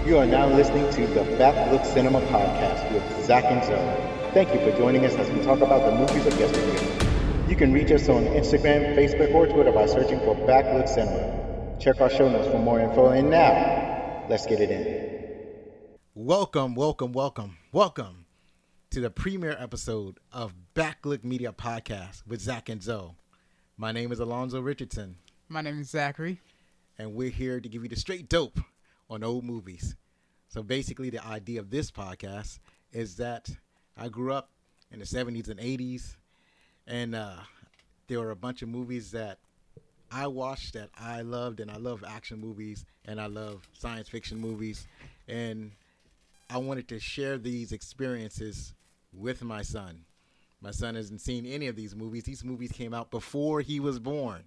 You are now listening to the Backlook Cinema Podcast with Zach and Zoe. Thank you for joining us as we talk about the movies of yesteryear. You can reach us on Instagram, Facebook, or Twitter by searching for Backlook Cinema. Check our show notes for more info. And now, let's get it in. Welcome to the premiere episode of Backlook Media Podcast with Zach and Zoe. My name is Alonzo Richardson. My name is Zachary. And we're here to give you the straight dope on old movies. So basically the idea of this podcast is that I grew up in the 70s and 80s, and there were a bunch of movies that I watched that I loved, and I love action movies, and I love science fiction movies, and I wanted to share these experiences with my son. My son hasn't seen any of these movies. These movies came out before he was born,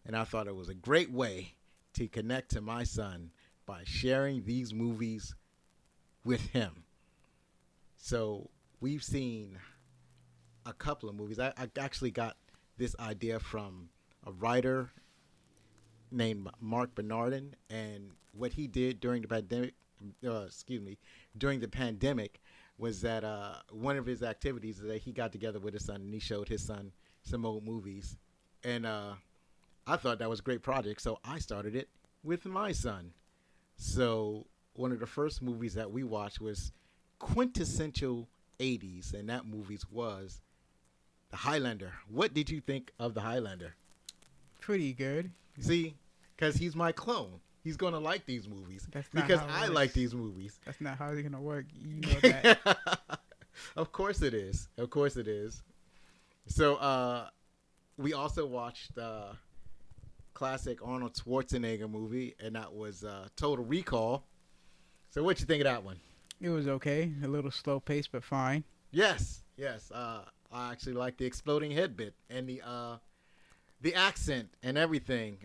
and I thought it was a great way to connect to my son by sharing these movies with him. So we've seen a couple of movies. I actually got this idea from a writer named Mark Bernardin, and what he did during the pandemic, was that one of his activities is that he got together with his son and he showed his son some old movies, and I thought that was a great project, so I started it with my son. So one of the first movies that we watched was quintessential 80s, and that movie was The Highlander. What did you think of The Highlander? Pretty good. See, because he's my clone. He's going to like these movies because I like these movies. That's not how it's going to work. You know that. Of course it is. So we also watched classic Arnold Schwarzenegger movie, and that was Total Recall. So what you think of that one? It was okay. A little slow pace, but fine. Yes. I actually like the exploding head bit and the accent and everything.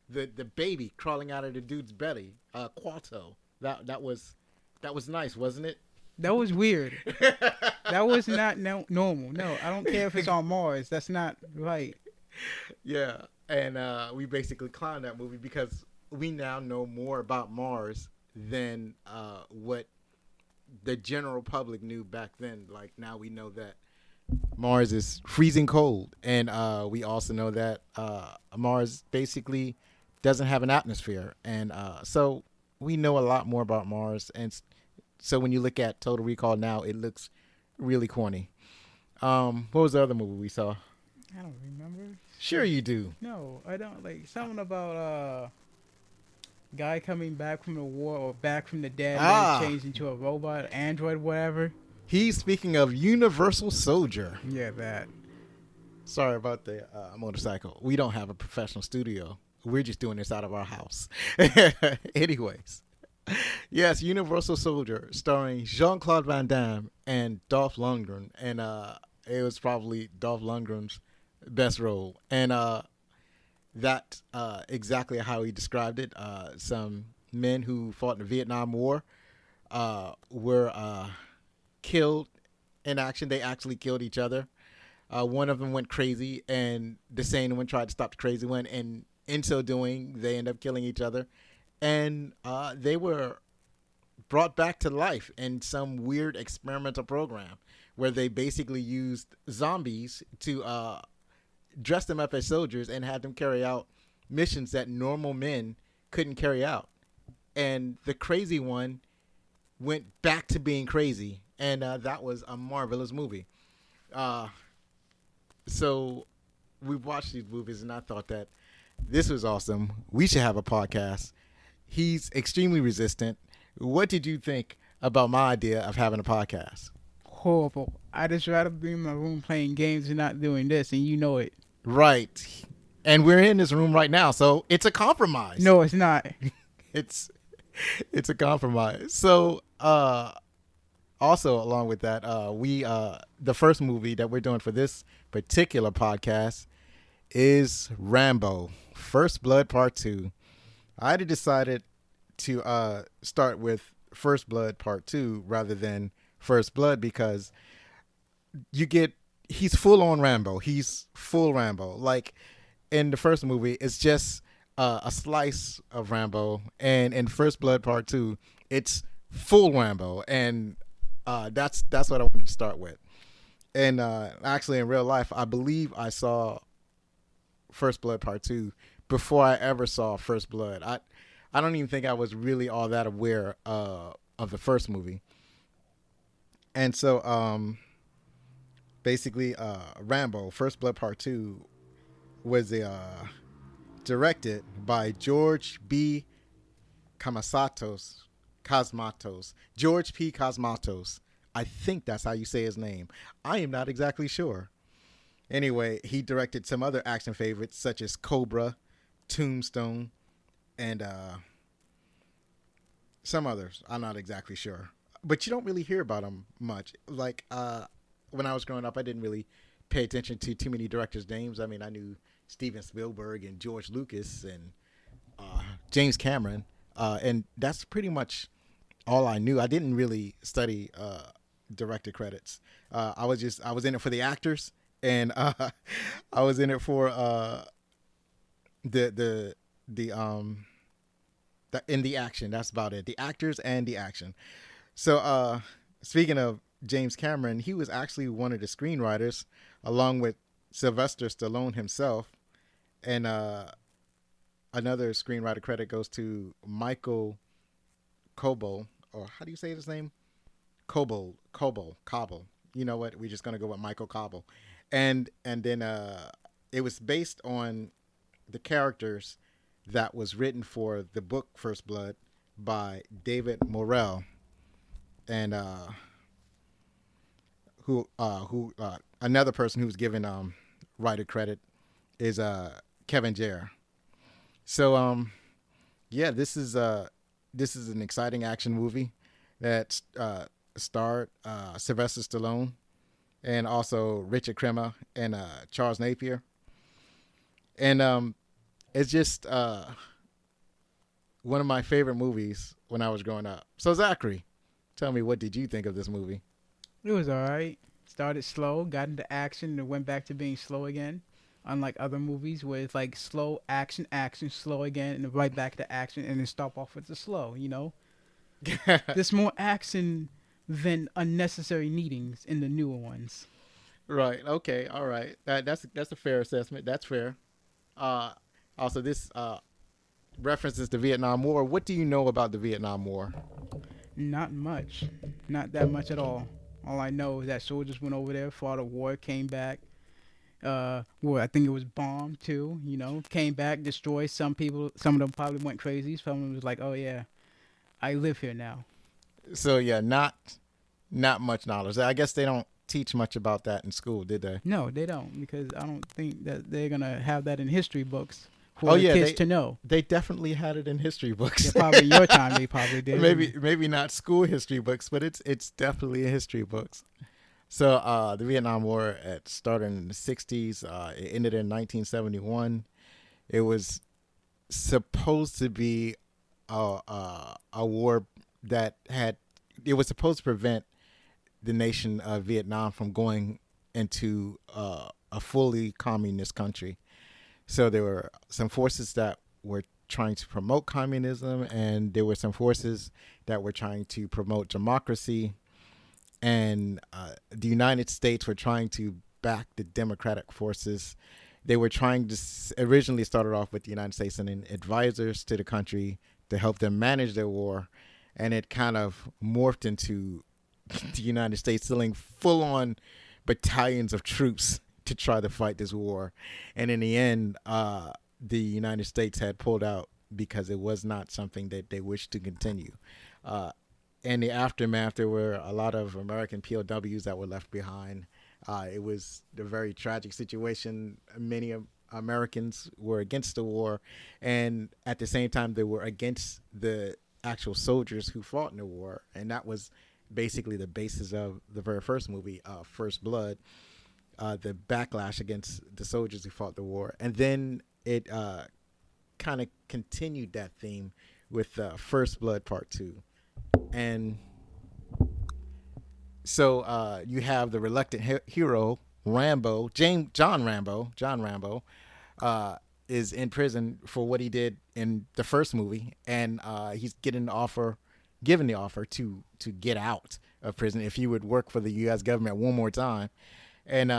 The baby crawling out of the dude's belly, Quato. That was nice, wasn't it? That was weird. That was not normal. No, I don't care if it's on Mars. That's not right. Yeah, and we basically clowned that movie because we now know more about Mars than what the general public knew back then. Like, now we know that Mars is freezing cold, and we also know that Mars basically doesn't have an atmosphere, and so we know a lot more about Mars. And so when you look at Total Recall now, it looks really corny. What was the other movie we saw? I don't remember. Sure you do. No, I don't. Like, something about guy coming back from the war or back from the dead and changed into a robot, android, whatever. He's speaking of Universal Soldier. Yeah, that. Sorry about the motorcycle. We don't have a professional studio. We're just doing this out of our house. Anyways. Yes, Universal Soldier, starring Jean-Claude Van Damme and Dolph Lundgren. And it was probably Dolph Lundgren's best role. And that exactly how he described it. Some men who fought in the Vietnam War were killed in action. They actually killed each other. One of them went crazy, and the sane one tried to stop the crazy one, and in so doing, they end up killing each other. And they were brought back to life in some weird experimental program where they basically used zombies to dress them up as soldiers and had them carry out missions that normal men couldn't carry out. And the crazy one went back to being crazy, and that was a marvelous movie. So we watched these movies, and I thought that this was awesome. We should have a podcast. He's extremely resistant. What did you think about my idea of having a podcast? Horrible. I just rather be in my room playing games and not doing this, and you know it. Right. And we're in this room right now, so it's a compromise. No, it's not. It's a compromise. So also along with that, the first movie that we're doing for this particular podcast is Rambo, First Blood Part 2. I had decided to start with First Blood Part 2 rather than First Blood because he's full on Rambo. He's full Rambo. Like in the first movie, it's just a slice of Rambo, and in First Blood Part Two, it's full Rambo, and that's what I wanted to start with. And actually, in real life, I believe I saw First Blood Part Two before I ever saw First Blood. I don't even think I was really all that aware of the first movie. And so basically, Rambo First Blood Part Two was directed by George B. Cosmatos. George P. Cosmatos. I think that's how you say his name. I am not exactly sure. Anyway, he directed some other action favorites such as Cobra, Tombstone, and some others. I'm not exactly sure. But you don't really hear about them much. Like when I was growing up, I didn't really pay attention to too many directors' names. I mean, I knew Steven Spielberg and George Lucas and James Cameron, and that's pretty much all I knew. I didn't really study director credits. I was in it for the actors, and I was in it for the in the action. That's about it. The actors and the action. So speaking of James Cameron, he was actually one of the screenwriters, along with Sylvester Stallone himself, and another screenwriter credit goes to Michael Cobo, or how do you say his name? Cobo. You know what? We're just gonna go with Michael Cobo, and then it was based on the characters that was written for the book First Blood by David Morrell, and who another person who's given writer credit is Kevin Jarre. So yeah, this is an exciting action movie that starred Sylvester Stallone and also Richard Crenna and Charles Napier, and it's just one of my favorite movies when I was growing up. So Zachary, tell me, what did you think of this movie? It was alright. Started slow, got into action, and went back to being slow again. Unlike other movies where it's like slow action, action, slow again, and right back to action, and then stop off with the slow. You know, there's more action than unnecessary needings in the newer ones. Right. Okay. All right. That's a fair assessment. That's fair. Also, this references the Vietnam War. What do you know about the Vietnam War? Not much, not that much at all. All I know is that soldiers went over there, fought a war, came back. Well, I think it was bombed too. You know, came back, destroyed some people. Some of them probably went crazy. Some of them was like, "Oh yeah, I live here now." So yeah, not much knowledge. I guess they don't teach much about that in school, did they? No, they don't, because I don't think that they're gonna have that in history books for Oh the yeah, kids to know. they definitely had it in history books. Yeah, probably your time they probably did. maybe not school history books, but it's definitely in history books. So the Vietnam War, it started in the 60s. It ended in 1971. It was supposed to be a war that it was supposed to prevent the nation of Vietnam from going into a fully communist country. So there were some forces that were trying to promote communism, and there were some forces that were trying to promote democracy. And the United States were trying to back the democratic forces. They were trying to originally started off with the United States sending advisors to the country to help them manage their war, and it kind of morphed into the United States sending full-on battalions of troops to try to fight this war. And in the end, the United States had pulled out because it was not something that they wished to continue. In the aftermath, there were a lot of American POWs that were left behind. It was a very tragic situation. Many Americans were against the war, and at the same time, they were against the actual soldiers who fought in the war. And that was basically the basis of the very first movie, First Blood, the backlash against the soldiers who fought the war. And then it kind of continued that theme with First Blood Part 2. And so you have the reluctant hero Rambo, John Rambo, is in prison for what he did in the first movie, and he's given the offer to get out of prison if he would work for the U.S. government one more time, and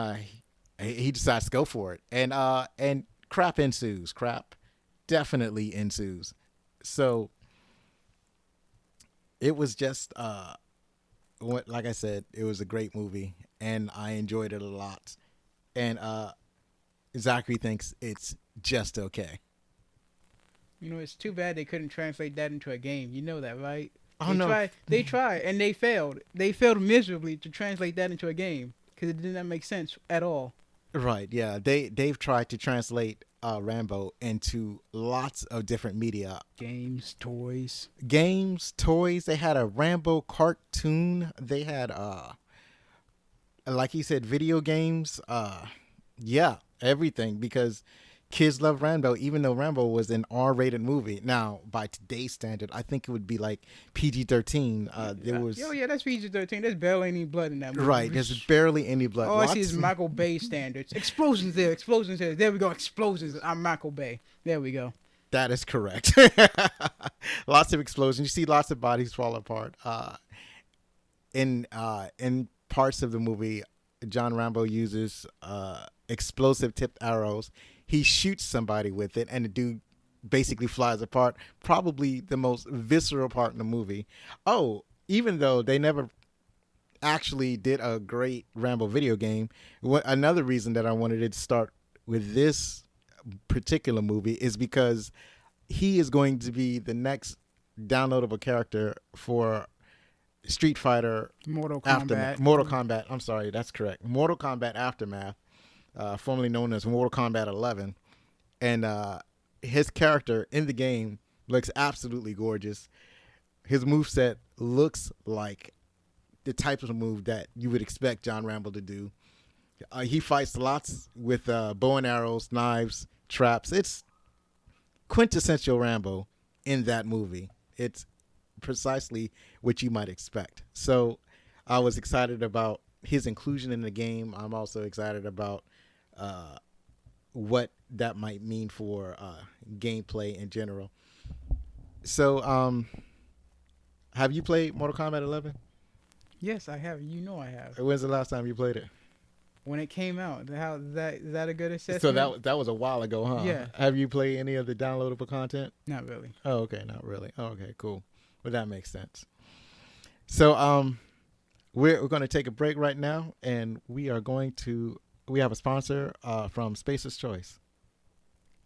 he decides to go for it, and crap ensues. Crap definitely ensues. So it was just like I said, it was a great movie, and I enjoyed it a lot. And Zachary thinks it's just okay. You know, it's too bad they couldn't translate that into a game. You know that, right? Oh no, They tried, and they failed. They failed miserably to translate that into a game because it did not make sense at all. right? Yeah, they've tried to translate Rambo into lots of different media, Games, toys. toys. They had a Rambo cartoon. They had like you said, video games. Yeah, everything, because kids love Rambo, even though Rambo was an R-rated movie. Now, by today's standard, I think it would be like PG-13. There was yeah, that's PG-13. There's barely any blood in that movie. right. There's barely any blood. All I see is Michael Bay standards. Explosions there, explosions there. There we go, explosions. I'm Michael Bay. There we go. That is correct. Lots of explosions. You see lots of bodies fall apart. In parts of the movie, John Rambo uses explosive tipped arrows. He shoots somebody with it, and the dude basically flies apart. Probably the most visceral part in the movie. Oh, even though they never actually did a great Rambo video game, another reason that I wanted to start with this particular movie is because he is going to be the next downloadable character for Street Fighter Mortal Kombat. Mortal Kombat. I'm sorry, that's correct. Mortal Kombat Aftermath. Formerly known as Mortal Kombat 11, and his character in the game looks absolutely gorgeous. His moveset looks like the type of move that you would expect John Rambo to do. He fights lots with bow and arrows, knives, traps. It's quintessential Rambo in that movie. It's precisely what you might expect. So I was excited about his inclusion in the game. I'm also excited about what that might mean for gameplay in general. So, have you played Mortal Kombat 11? Yes, I have. You know I have. When's the last time you played it? When it came out. How is that a good assessment? So that was a while ago, huh? Yeah. Have you played any of the downloadable content? Not really. Oh, okay, not really. Oh, okay, cool. Well, that makes sense. So, we're going to take a break right now, and we have a sponsor from Spacer's Choice.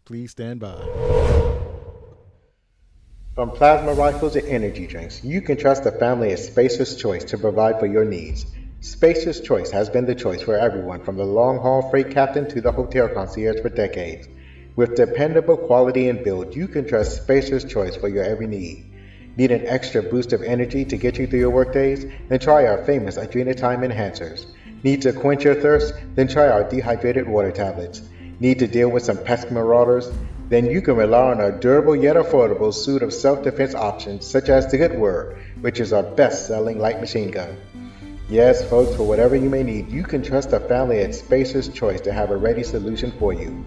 Please stand by. From plasma rifles to energy drinks, you can trust the family at Spacer's Choice to provide for your needs. Spacer's Choice has been the choice for everyone from the long-haul freight captain to the hotel concierge for decades. With dependable quality and build, you can trust Spacer's Choice for your every need. Need an extra boost of energy to get you through your workdays? Then try our famous Adrena Time Enhancers. Need to quench your thirst? Then try our dehydrated water tablets. Need to deal with some pesky marauders? Then you can rely on our durable yet affordable suite of self-defense options such as the Good Word, which is our best-selling light machine gun. Yes, folks, for whatever you may need, you can trust the family at Spacer's Choice to have a ready solution for you.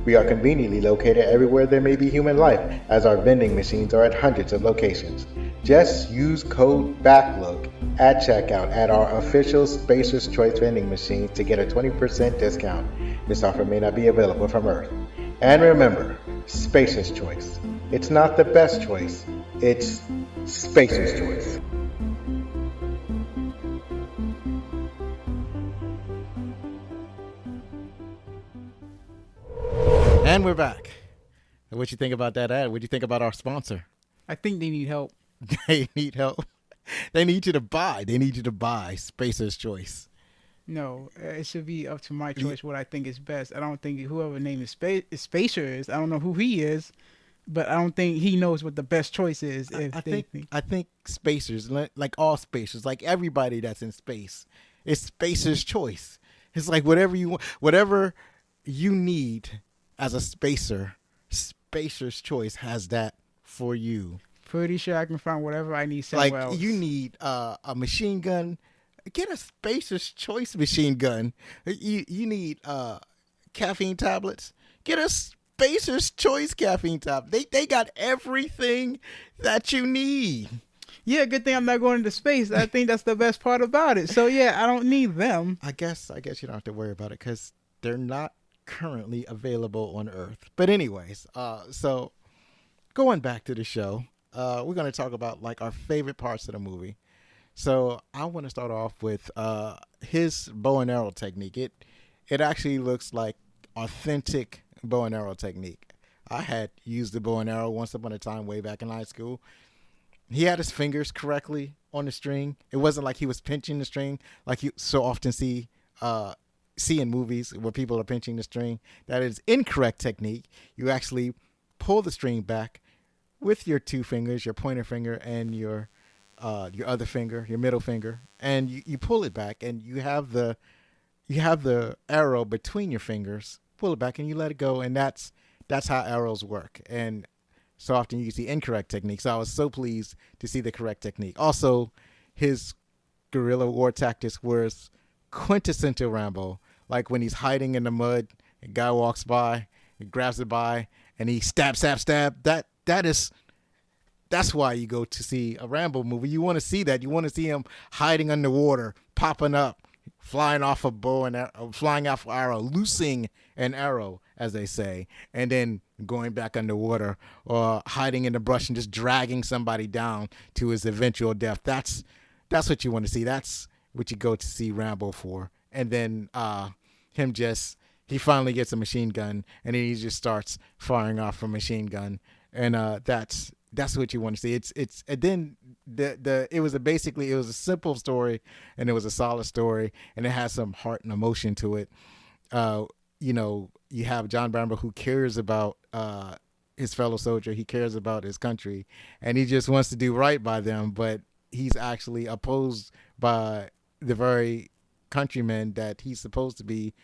We are conveniently located everywhere there may be human life, as our vending machines are at hundreds of locations. Just use code BACKLOOK at checkout at our official Spacer's Choice vending machines to get a 20% discount. This offer may not be available from Earth. And remember, Spacer's Choice. It's not the best choice, it's Spacer's Choice. And we're back. What you think about that ad? What do you think about our sponsor? I think they need help. They need help. They need you to buy. They need you to buy Spacer's Choice. No, it should be up to my choice what I think is best. I don't think whoever name is Spacer is. I don't know who he is, but I don't think he knows what the best choice is. I think spacers, like all spacers, like everybody that's in space, it's Spacer's Choice. It's like whatever you need as a spacer, Spacer's Choice has that for you. Pretty sure I can find whatever I need somewhere else. Like you need a machine gun, get a Spacer's Choice machine gun. You need caffeine tablets, get a Spacer's Choice caffeine top. They got everything that you need. Yeah, good thing I'm not going into space. I think that's the best part about it. So yeah, I don't need them. I guess you don't have to worry about it because they're not currently available on Earth. But anyways, so going back to the show, we're gonna talk about like our favorite parts of the movie. So I want to start off with his bow and arrow technique. It actually looks like authentic bow and arrow technique. I had used the bow and arrow once upon a time way back in high school. He had his fingers correctly on the string. It wasn't like he was pinching the string like you so often see in movies where people are pinching the string. That is incorrect technique. You actually pull the string back with your two fingers, your pointer finger and your other finger, your middle finger, and you pull it back, and you have the arrow between your fingers. Pull it back and you let it go, and that's how arrows work. And so often you see incorrect techniques. So I was so pleased to see the correct technique. Also, his guerrilla war tactics was quintessential Rambo. Like when he's hiding in the mud, a guy walks by, he grabs it by, and he stab. That's why you go to see a Rambo movie. You want to see that. You want to see him hiding underwater, popping up, flying off a bow and flying off an arrow, loosing an arrow, as they say, and then going back underwater or hiding in the brush and just dragging somebody down to his eventual death. That's what you want to see. That's what you go to see Rambo for. And then he finally gets a machine gun, and then he just starts firing off a machine gun, and that's what you want to see. It's and then it was a simple story, and it was a solid story, and it has some heart and emotion to it. You have John Rambo, who cares about his fellow soldier. He cares about his country, and he just wants to do right by them. But he's actually opposed by the very countrymen that he's supposed to be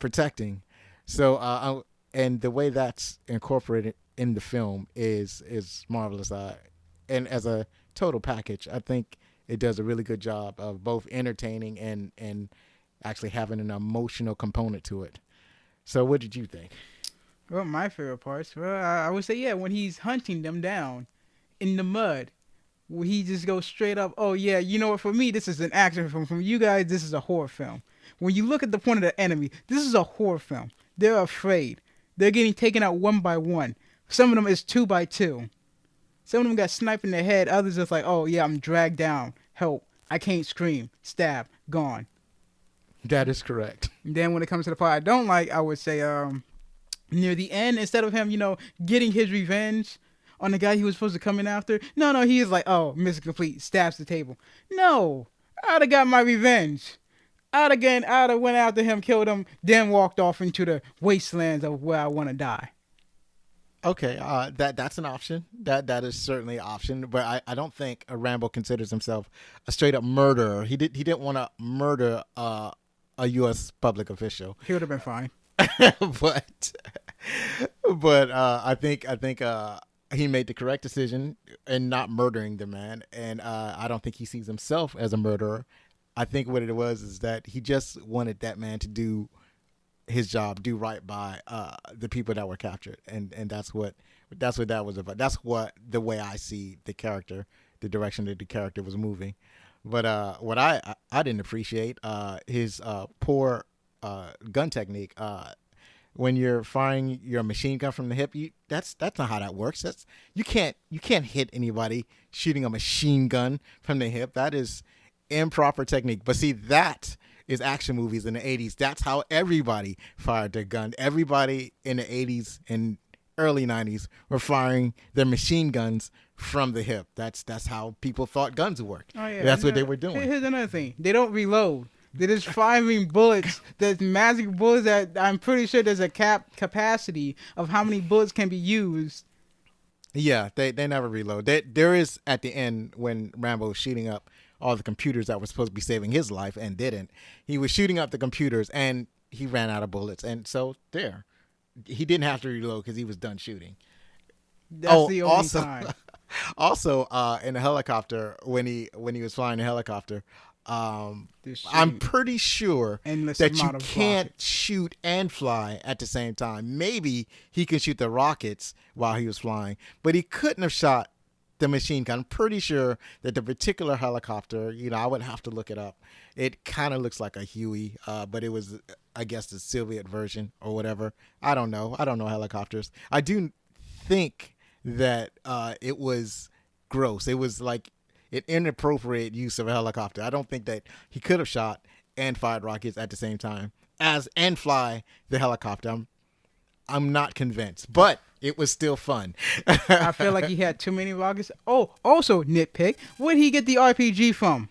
protecting. So, and the way that's incorporated in the film is marvelous. And as a total package, I think it does a really good job of both entertaining and actually having an emotional component to it. So what did you think? Well, my favorite parts, I would say, yeah, when he's hunting them down in the mud, where he just goes straight up, oh, yeah, you know what, for me, this is an action film. From you guys, this is a horror film. When you look at the point of the enemy, this is a horror film. They're afraid. They're getting taken out one by one. Some of them is 2 by 2. Some of them got sniped in the head. Others just like, oh, yeah, I'm dragged down. Help. I can't scream. Stab. Gone. That is correct. And then when it comes to the part I don't like, I would say near the end, instead of him, getting his revenge on the guy he was supposed to come in after, no, he is like, oh, mission complete, stabs the table. No, I'd have got my revenge. I'd have went after him, killed him, then walked off into the wastelands of where I want to die. Okay, that's an option. That is certainly an option, but I don't think Rambo considers himself a straight up murderer. He didn't want to murder a U.S. public official. He would have been fine. but I think he made the correct decision in not murdering the man, and I don't think he sees himself as a murderer. I think what it was is that he just wanted that man to do his job, do right by the people that were captured, and that's what that was about. That's what the way I see the character, the direction that the character was moving. But what I didn't appreciate his poor gun technique. When you're firing your machine gun from the hip, that's not how that works. You can't hit anybody shooting a machine gun from the hip. That is improper technique. But see, that is action movies in the 80s. That's how everybody fired their gun. Everybody in the 80s and early 90s were firing their machine guns from the hip. That's how people thought guns worked. Oh, yeah. That's what they were doing. Here's another thing. They don't reload. They're just firing bullets. There's magic bullets that I'm pretty sure there's a capacity of how many bullets can be used. Yeah, they never reload. There is at the end when Rambo was shooting up all the computers that were supposed to be saving his life and didn't. He was shooting up the computers and he ran out of bullets. And so there. He didn't have to reload because he was done shooting. That's the only time. Also, in the helicopter, when he was flying the helicopter, This I'm shooting pretty sure endless that you amount of can't rockets. shoot and fly at the same time. Maybe he can shoot the rockets while he was flying, but he couldn't have shot the machine gun. I'm pretty sure that the particular helicopter, I would have to look it up. It kind of looks like a Huey, but it was, I guess, the Soviet version or whatever. I don't know. I don't know helicopters. I do think that it was gross. It was like an inappropriate use of a helicopter. I don't think that he could have shot and fired rockets at the same time and fly the helicopter. I'm not convinced, but it was still fun. I feel like he had too many rockets. Oh, also nitpick. Where did he get the RPG from?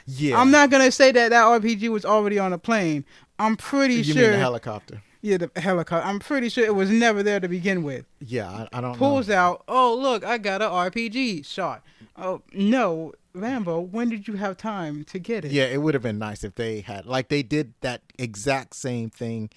Yeah. I'm not gonna say that RPG was already on a plane. I'm pretty You sure. mean the helicopter? Yeah, the helicopter. I'm pretty sure it was never there to begin with. Yeah, I don't Pulls know. out. Oh, look, I got an RPG shot. Oh no, Rambo. When did you have time to get it? Yeah, it would have been nice if they had, like they did that exact same thing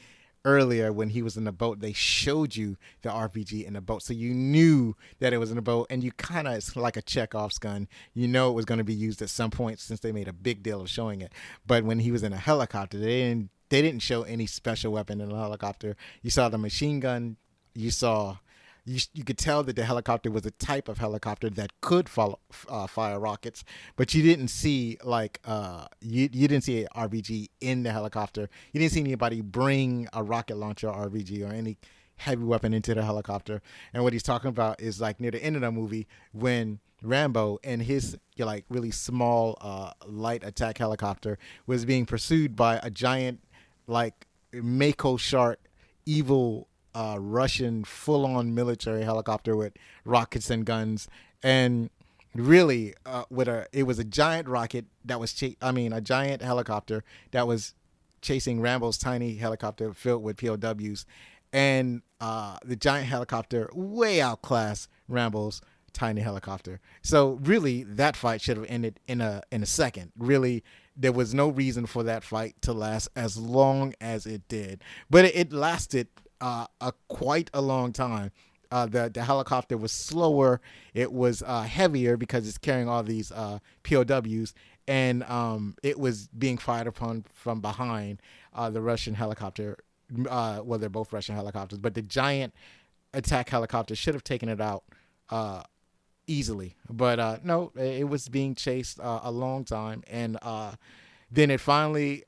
earlier when he was in the boat. They showed you the RPG in the boat, so you knew that it was in the boat, and you kind of, it's like a Chekhov's gun. You know it was going to be used at some point since they made a big deal of showing it. But when he was in a helicopter, they didn't show any special weapon in the helicopter. You saw the machine gun. You could tell that the helicopter was a type of helicopter that could fire rockets, but you didn't see you didn't see an RPG in the helicopter. You didn't see anybody bring a rocket launcher RPG or any heavy weapon into the helicopter. And what he's talking about is like near the end of the movie when Rambo and his really small light attack helicopter was being pursued by a giant Mako shark evil Russian full-on military helicopter with rockets and guns, and really it was a giant rocket that was a giant helicopter that was chasing Rambo's tiny helicopter filled with POWs, and the giant helicopter way outclassed Rambo's tiny helicopter. So really, that fight should have ended in a second. Really, there was no reason for that fight to last as long as it did, but it lasted quite a long time. The helicopter was slower. It was heavier because it's carrying all these POWs, and it was being fired upon from behind the Russian helicopter. Well, they're both Russian helicopters, but the giant attack helicopter should have taken it out easily. But no, it was being chased a long time, and then it finally,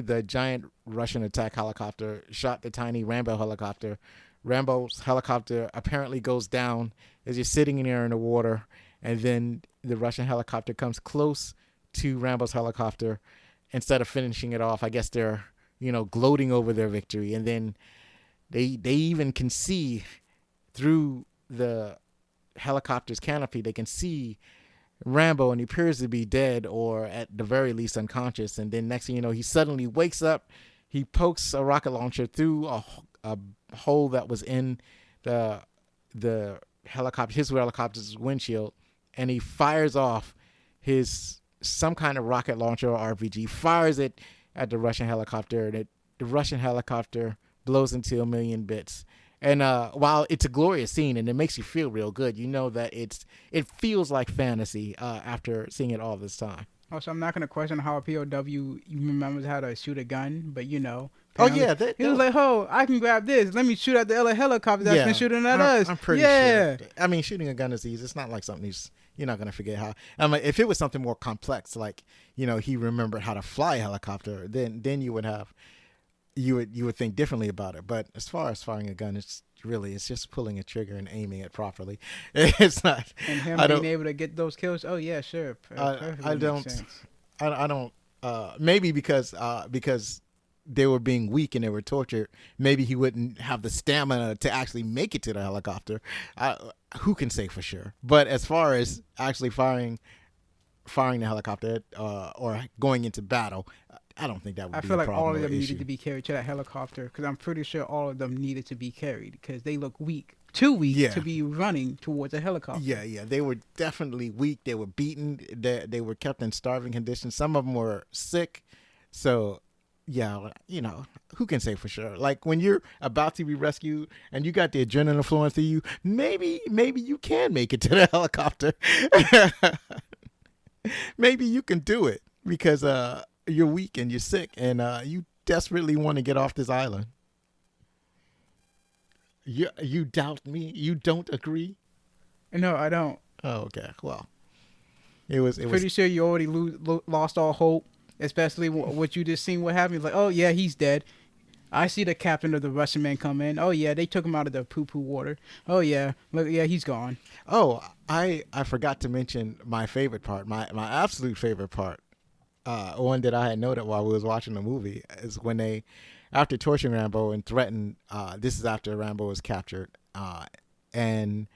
the giant Russian attack helicopter shot the tiny Rambo helicopter. Rambo's helicopter apparently goes down as you're sitting in there in the water, and then the Russian helicopter comes close to Rambo's helicopter. Instead of finishing it off, I guess they're gloating over their victory, and then they even can see through the helicopter's canopy. They can see Rambo, and he appears to be dead or at the very least unconscious. And then next thing you know, he suddenly wakes up. He pokes a rocket launcher through a hole that was in the his helicopter's windshield, and he fires off some kind of rocket launcher or RPG, fires it at the Russian helicopter, and the Russian helicopter blows into a million bits. And while it's a glorious scene and it makes you feel real good, you know that it feels like fantasy after seeing it all this time. Also, I'm not gonna question how a POW remembers how to shoot a gun, but Oh yeah, he was like, "Oh, I can grab this. Let me shoot at the other helicopter that's been shooting at us." I'm pretty sure. I mean, shooting a gun is easy. It's not like something you're not gonna forget how. If it was something more complex, like he remembered how to fly a helicopter, then you would have. You would think differently about it. But as far as firing a gun, it's just pulling a trigger and aiming it properly. It's not. And him being able to get those kills. Oh yeah, sure. I don't. Maybe because they were being weak and they were tortured. Maybe he wouldn't have the stamina to actually make it to the helicopter. Who can say for sure? But as far as actually firing the helicopter or going into battle, I don't think that would be a problem. I feel like all of them issue. needed to be carried to that helicopter because I'm pretty sure all of them needed to be carried because they look weak, too weak to be running towards a helicopter. Yeah, they were definitely weak. They were beaten. They were kept in starving conditions. Some of them were sick. So, yeah, who can say for sure? Like when you're about to be rescued and you got the adrenaline flowing through you, maybe you can make it to the helicopter. maybe you can do it because you're weak and you're sick and you desperately want to get off this island. You doubt me? You don't agree? No, I don't. Oh, okay. Well, it was Pretty sure you already lost all hope, especially what you just seen. What happened? Like, oh yeah, he's dead. I see the captain of the Russian man come in. Oh yeah, they took him out of the poo poo water. Oh yeah, look, yeah, he's gone. Oh, I forgot to mention my favorite part. My absolute favorite part. One that I had noted while we was watching the movie is when they, after torturing Rambo and threatened. This is after Rambo was captured, and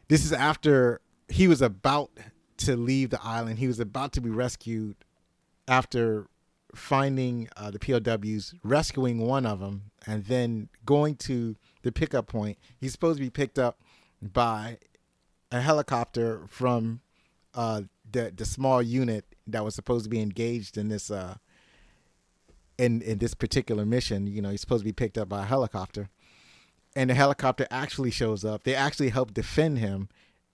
this is after he was about to leave the island. He was about to be rescued after finding the POWs, rescuing one of them, and then going to the pickup point. He's supposed to be picked up by a helicopter from the small unit that was supposed to be engaged in this in this particular mission. You know, he's supposed to be picked up by a helicopter, and the helicopter actually shows up. They actually help defend him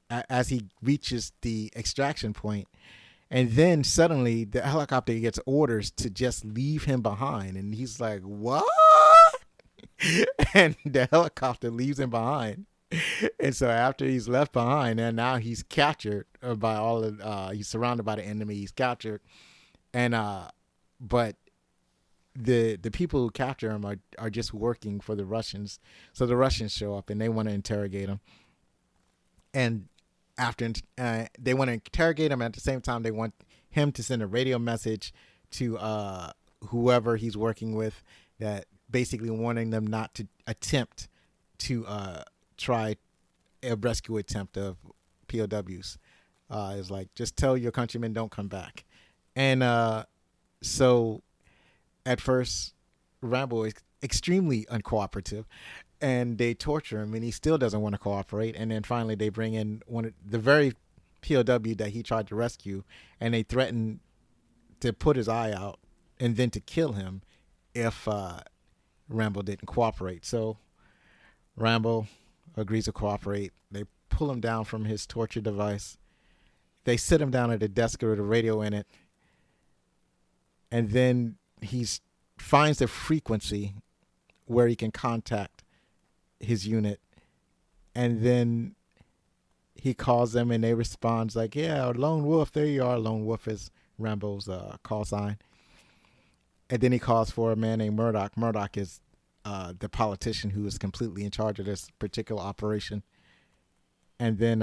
as he reaches the extraction point. And then suddenly the helicopter gets orders to just leave him behind. And he's like, what? And the helicopter leaves him behind. And so after he's left behind, and now he's captured by all of, he's surrounded by the enemy. He's captured. And, but the people who capture him are just working for the Russians. So the Russians show up and they want to interrogate him. And after they want to interrogate him, at the same time they want him to send a radio message to whoever he's working with, that basically warning them not to attempt to try a rescue attempt of POWs. It's like, just tell your countrymen don't come back. And so at first Rambo is extremely uncooperative, and they torture him, and he still doesn't want to cooperate. And then finally, they bring in one of the very POW that he tried to rescue, and they threaten to put his eye out and then to kill him if Rambo didn't cooperate. So Rambo agrees to cooperate. They pull him down from his torture device. They sit him down at a desk with a radio in it, and then he finds the frequency where he can contact his unit, and then he calls them and they respond like, yeah, Lone Wolf, there you are. Lone Wolf is Rambo's call sign. And then he calls for a man named Murdoch. Murdoch is the politician who is completely in charge of this particular operation. And then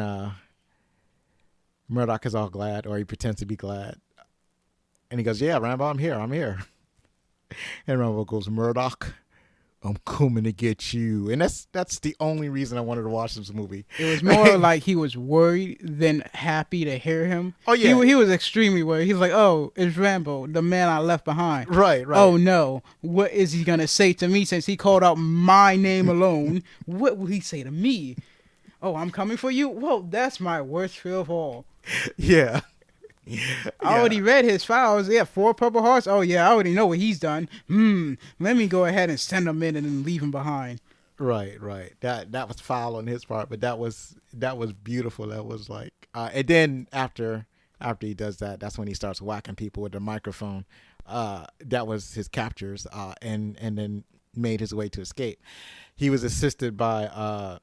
Murdoch is all glad, or he pretends to be glad, and he goes, yeah, Rambo, I'm here. And Rambo goes, Murdoch, I'm coming to get you. And that's the only reason I wanted to watch this movie. It was more like he was worried than happy to hear him. Oh, yeah. He was extremely worried. He's like, oh, it's Rambo, the man I left behind. Right. Oh, no. What is he going to say to me since he called out my name alone? What will he say to me? Oh, I'm coming for you? Well, that's my worst fear of all. Yeah. I already read his files. Yeah, 4 Purple Hearts. Oh, yeah, I already know what he's done. Let me go ahead and send him in and then leave him behind. Right. That was foul on his part, but that was beautiful. That was like, and then after he does that, that's when he starts whacking people with the microphone. That was his captures, and then made his way to escape. He was assisted by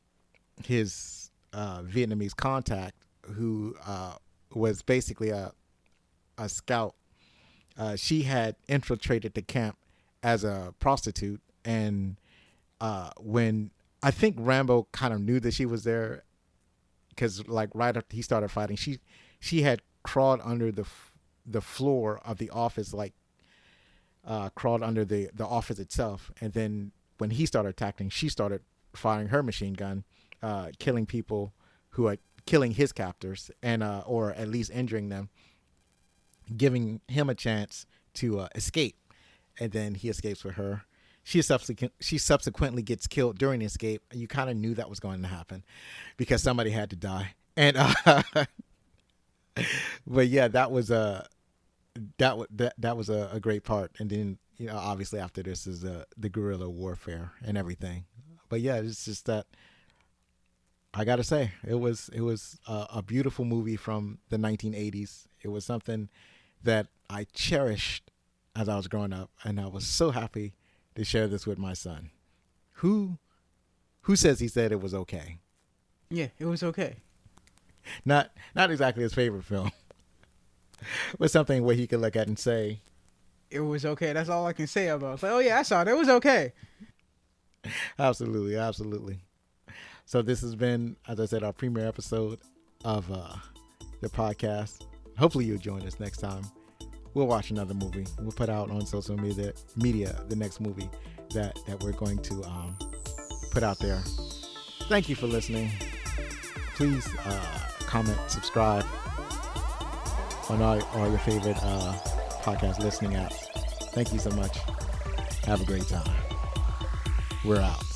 his Vietnamese contact, who was basically a scout. She had infiltrated the camp as a prostitute, and when I think Rambo kind of knew that she was there, because like right after he started fighting, she had crawled under the floor of the office, like crawled under the office itself, and then when he started attacking, she started firing her machine gun, killing people who are killing his captors, and or at least injuring them, giving him a chance to escape. And then he escapes with her. She subsequently gets killed during the escape. You kind of knew that was going to happen because somebody had to die. And but yeah, that was a great part. And then, you know, obviously after this is the guerrilla warfare and everything. But yeah, it's just that I gotta say, it was a beautiful movie from the 1980s. It was something that I cherished as I was growing up, and I was so happy to share this with my son. Who says he said it was okay? Yeah, it was okay. Not exactly his favorite film, but something where he could look at and say, it was okay. That's all I can say about it. It's like, oh yeah, I saw it. It was okay. Absolutely, absolutely. So this has been, as I said, our premiere episode of the podcast. Hopefully you'll join us next time. We'll watch another movie. We'll put out on social media the next movie that we're going to put out there. Thank you for listening. Please comment, subscribe on all your favorite podcast listening apps. Thank you so much. Have a great time. We're out.